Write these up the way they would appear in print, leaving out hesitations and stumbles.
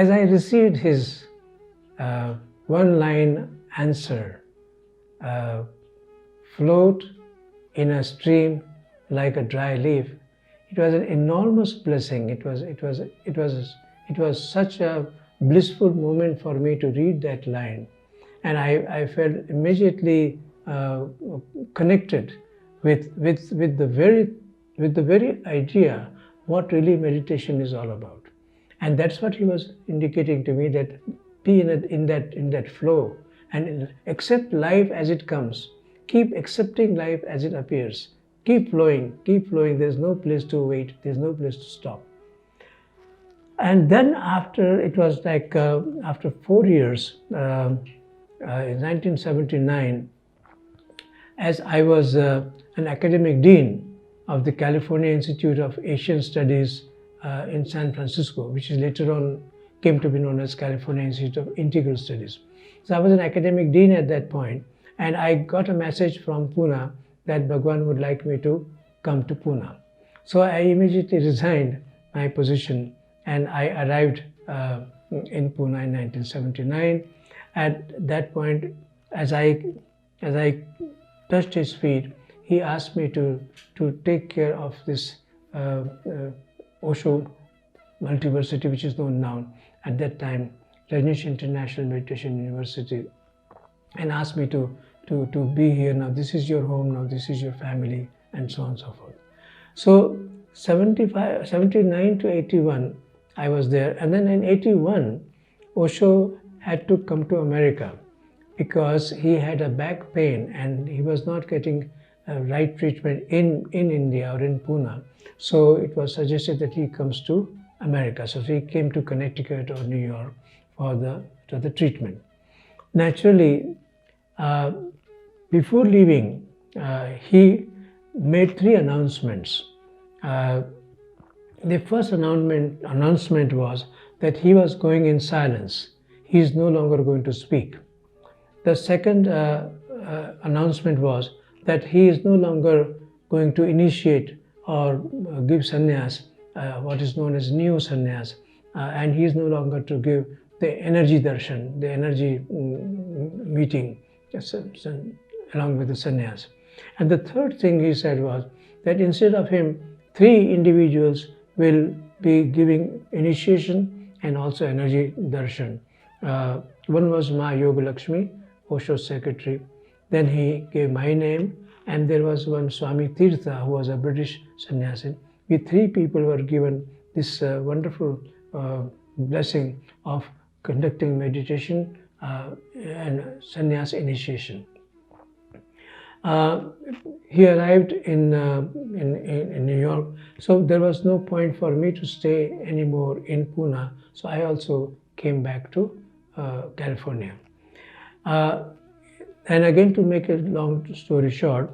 as I received his one-line answer, float in a stream like a dry leaf, it was an enormous blessing. It was such a blissful moment for me to read that line, and I felt immediately connected with the very idea what really meditation is all about. And that's what he was indicating to me, that be in that flow and accept life as it comes. Keep accepting life as it appears. Keep flowing, keep flowing. There's no place to wait. There's no place to stop. And then after, it was like after 4 years, in 1979, as I was an academic dean of the California Institute of Asian Studies in San Francisco, which is later on came to be known as California Institute of Integral Studies. So I was an academic dean at that point, and I got a message from Pune that Bhagwan would like me to come to Pune. So I immediately resigned my position and I arrived in Pune in 1979. At that point, as I touched his feet, he asked me to take care of this Osho Multiversity, which is known now at that time, Rajneesh International Meditation University, and asked me to be here now. This is your home now. This is your family, and so on and so forth. So 79 to 81, I was there, and then in 81, Osho had to come to America because he had a back pain and he was not getting right treatment in India or in Pune. So it was suggested that he comes to America. So he came to Connecticut or New York for the treatment. Naturally, before leaving, he made 3 announcements. The first announcement was that he was going in silence. He is no longer going to speak. The second announcement was that he is no longer going to initiate or give sannyas, what is known as neo sannyas, and he is no longer to give the energy darshan, the energy meeting along with the sannyas. And the third thing he said was that instead of him, 3 individuals will be giving initiation and also energy darshan. One was Ma Yoga Lakshmi, Osho's secretary. Then he gave my name, and there was one Swami Tirtha, who was a British sannyasin. We 3 people were given this wonderful blessing of conducting meditation and sannyas initiation. He arrived in New York, so there was no point for me to stay anymore in Pune. So I also came back to California. And again, to make a long story short,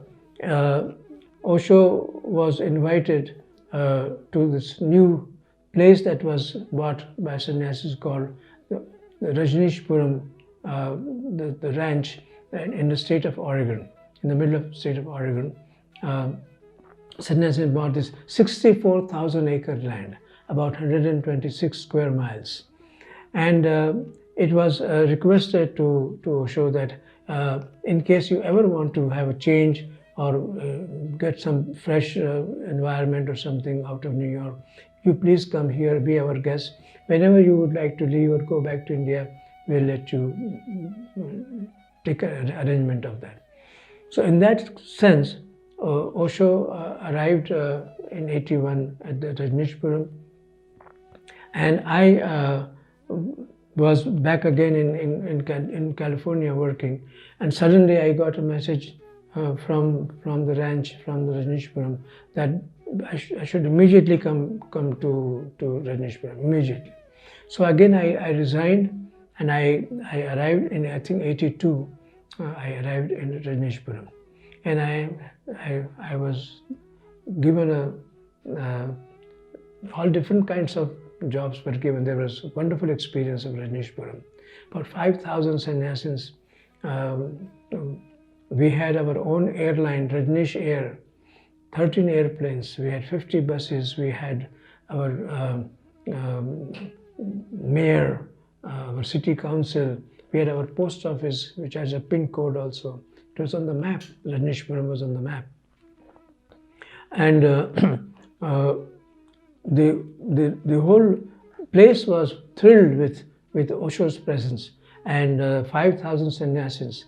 Osho was invited to this new place that was bought by sannyasis called the Rajneeshpuram, the ranch in the state of Oregon, in the middle of the state of Oregon. Sannyasis bought this 64,000 acre land, about 126 square miles. And it was requested to Osho that in case you ever want to have a change or get some fresh environment or something out of New York, you please come here, be our guest. Whenever you would like to leave or go back to India, we'll let you take an arrangement of that. So in that sense, Osho arrived in 81 at the Rajneeshpuram, and I was back again in California working, and suddenly I got a message from the ranch, from the Rajneeshpuram, that I should immediately come to Rajneeshpuram, immediately. So again I resigned, and I arrived in, I think, 82. I arrived in Rajneeshpuram, and I was given all different kinds of jobs were given. There was a wonderful experience of Rajneeshpuram. About 5,000 sannyasins. We had our own airline, Rajneesh Air, 13 airplanes. We had 50 buses. We had our mayor, our city council. We had our post office, which has a pin code also. It was on the map. Rajneeshpuram was on the map. And the whole place was thrilled with Osho's presence, and 5,000 sannyasis.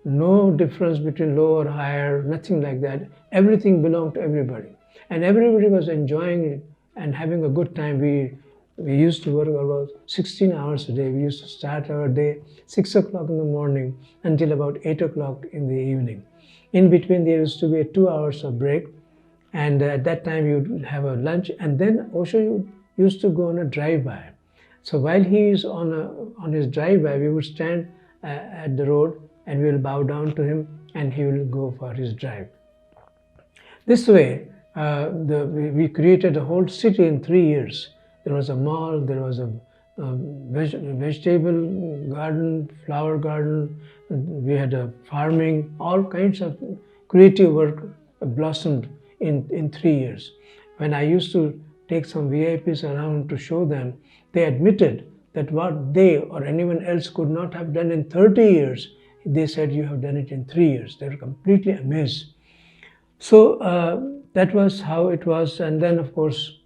No difference between low or higher, nothing like that. Everything belonged to everybody, and everybody was enjoying it and having a good time. We used to work about 16 hours a day. We used to start our day 6 o'clock in the morning until about 8 o'clock in the evening. In between, there used to be 2 hours of break, and at that time you'd have a lunch, and then Osho used to go on a drive-by. So while he is on his drive-by, we would stand at the road and we will bow down to him, and he will go for his drive. This way, we created a whole city in 3 years. There was a mall, there was a vegetable garden, flower garden, we had a farming, all kinds of creative work blossomed in 3 years. When I used to take some VIPs around to show them, they admitted that what they or anyone else could not have done in 30 years, they said, you have done it in 3 years. They were completely amazed. So that was how it was. And then, of course,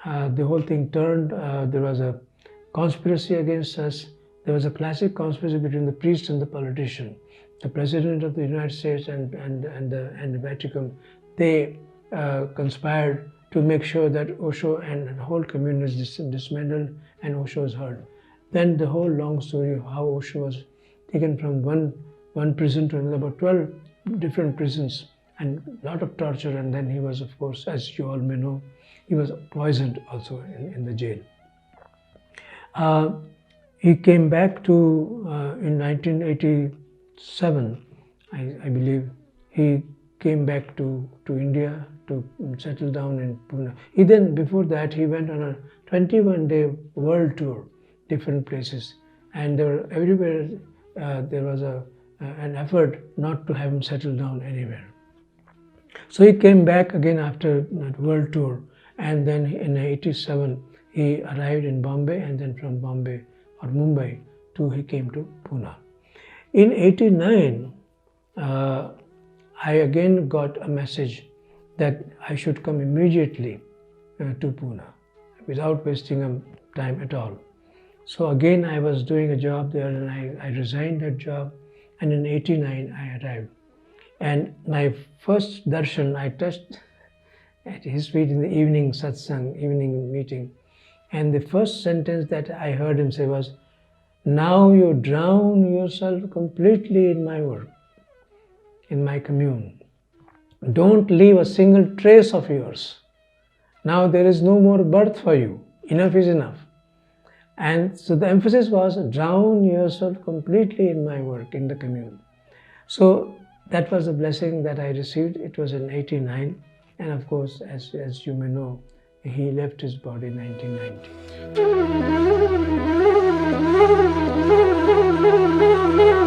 the whole thing turned. There was a conspiracy against us. There was a classic conspiracy between the priest and the politician. The President of the United States and the Vatican, they conspired to make sure that Osho and the whole community is dismantled and Osho is heard. Then the whole long story of how Osho was taken from one prison to another, about 12 different prisons, and a lot of torture, and then he was, of course, as you all may know, he was poisoned also in the jail. He came back to, in 1987, I believe, he came back to India to settle down in Pune. He then, before that, he went on a 21-day world tour, different places, and everywhere there was an effort not to have him settle down anywhere. So he came back again after that world tour, and then in 87 he arrived in Bombay, and then from Bombay or Mumbai he came to Pune. In 89, I again got a message that I should come immediately to Pune without wasting time at all. So again I was doing a job there, and I resigned that job, and in 89 I arrived. And my first darshan, I touched at his feet in the evening satsang, evening meeting. And the first sentence that I heard him say was, "Now you drown yourself completely in my work, in my commune. Don't leave a single trace of yours. Now there is no more birth for you. Enough is enough." And so the emphasis was, drown yourself completely in my work, in the commune. So that was the blessing that I received. It was in 89. And of course, as you may know, he left his body in 1990.